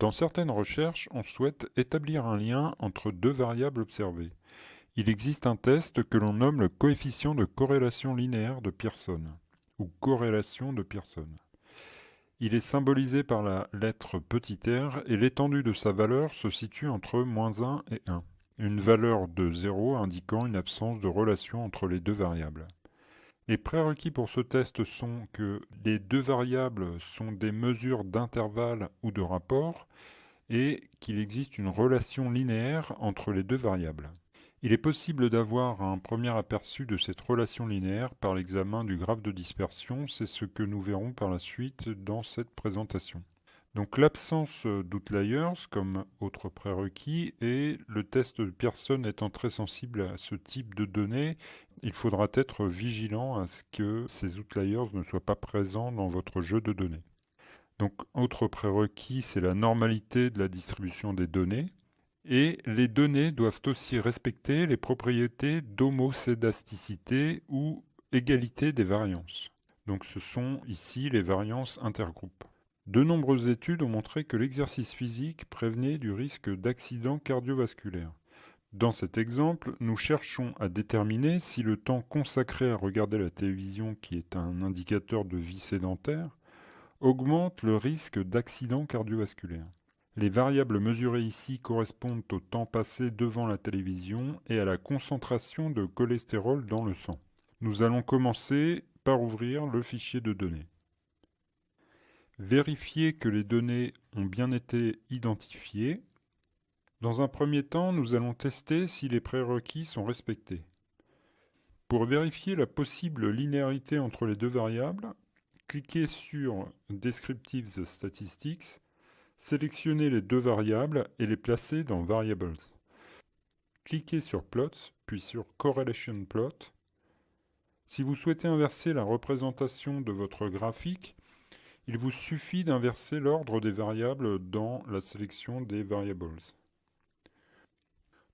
Dans certaines recherches, on souhaite établir un lien entre deux variables observées. Il existe un test que l'on nomme le coefficient de corrélation linéaire de Pearson, ou corrélation de Pearson. Il est symbolisé par la lettre petit r et l'étendue de sa valeur se situe entre -1 et 1, une valeur de 0 indiquant une absence de relation entre les deux variables. Les prérequis pour ce test sont que les deux variables sont des mesures d'intervalle ou de rapport et qu'il existe une relation linéaire entre les deux variables. Il est possible d'avoir un premier aperçu de cette relation linéaire par l'examen du graphe de dispersion, c'est ce que nous verrons par la suite dans cette présentation. Donc l'absence d'outliers comme autre prérequis et le test de Pearson étant très sensible à ce type de données, il faudra être vigilant à ce que ces outliers ne soient pas présents dans votre jeu de données. Donc autre prérequis, c'est la normalité de la distribution des données. Et les données doivent aussi respecter les propriétés d'homocédasticité ou égalité des variances. Donc ce sont ici les variances intergroupes. De nombreuses études ont montré que l'exercice physique prévenait du risque d'accident cardiovasculaire. Dans cet exemple, nous cherchons à déterminer si le temps consacré à regarder la télévision, qui est un indicateur de vie sédentaire, augmente le risque d'accident cardiovasculaire. Les variables mesurées ici correspondent au temps passé devant la télévision et à la concentration de cholestérol dans le sang. Nous allons commencer par ouvrir le fichier de données. Vérifier que les données ont bien été identifiées. Dans un premier temps, nous allons tester si les prérequis sont respectés. Pour vérifier la possible linéarité entre les deux variables, cliquez sur Descriptive Statistics. Sélectionnez les deux variables et les placez dans Variables. Cliquez sur Plots, puis sur Correlation Plot. Si vous souhaitez inverser la représentation de votre graphique, il vous suffit d'inverser l'ordre des variables dans la sélection des Variables.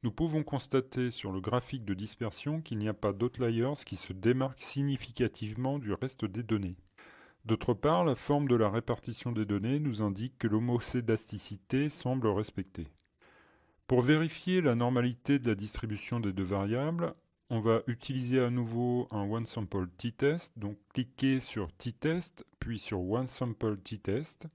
Nous pouvons constater sur le graphique de dispersion qu'il n'y a pas d'outliers qui se démarquent significativement du reste des données. D'autre part, la forme de la répartition des données nous indique que l'homocédasticité semble respectée. Pour vérifier la normalité de la distribution des deux variables, on va utiliser à nouveau un OneSample t-test. Donc cliquez sur t-test, puis sur OneSample t-test.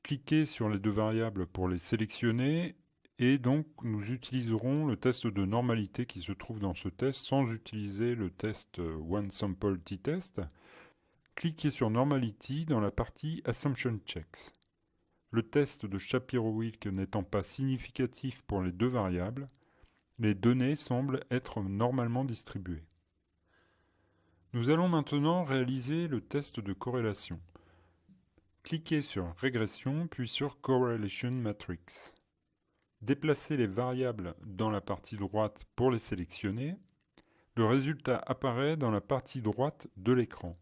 Cliquez sur les deux variables pour les sélectionner et donc nous utiliserons le test de normalité qui se trouve dans ce test sans utiliser le test OneSample t-test. Cliquez sur Normality dans la partie Assumption Checks. Le test de Shapiro-Wilk n'étant pas significatif pour les deux variables, les données semblent être normalement distribuées. Nous allons maintenant réaliser le test de corrélation. Cliquez sur Régression puis sur Correlation Matrix. Déplacez les variables dans la partie droite pour les sélectionner. Le résultat apparaît dans la partie droite de l'écran.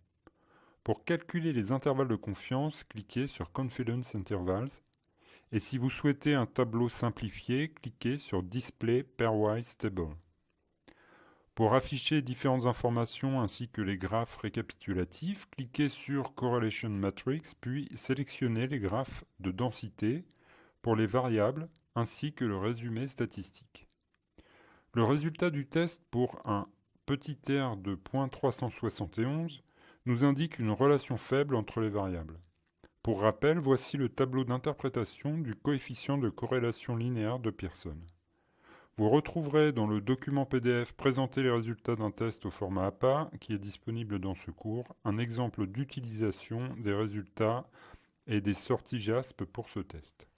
Pour calculer les intervalles de confiance, cliquez sur Confidence Intervals. Et si vous souhaitez un tableau simplifié, cliquez sur Display Pairwise Table. Pour afficher différentes informations ainsi que les graphes récapitulatifs, cliquez sur Correlation Matrix, puis sélectionnez les graphes de densité pour les variables ainsi que le résumé statistique. Le résultat du test pour un petit r de 0.371 nous indique une relation faible entre les variables. Pour rappel, voici le tableau d'interprétation du coefficient de corrélation linéaire de Pearson. Vous retrouverez dans le document PDF Présenter les résultats d'un test au format APA, qui est disponible dans ce cours, un exemple d'utilisation des résultats et des sorties JASP pour ce test.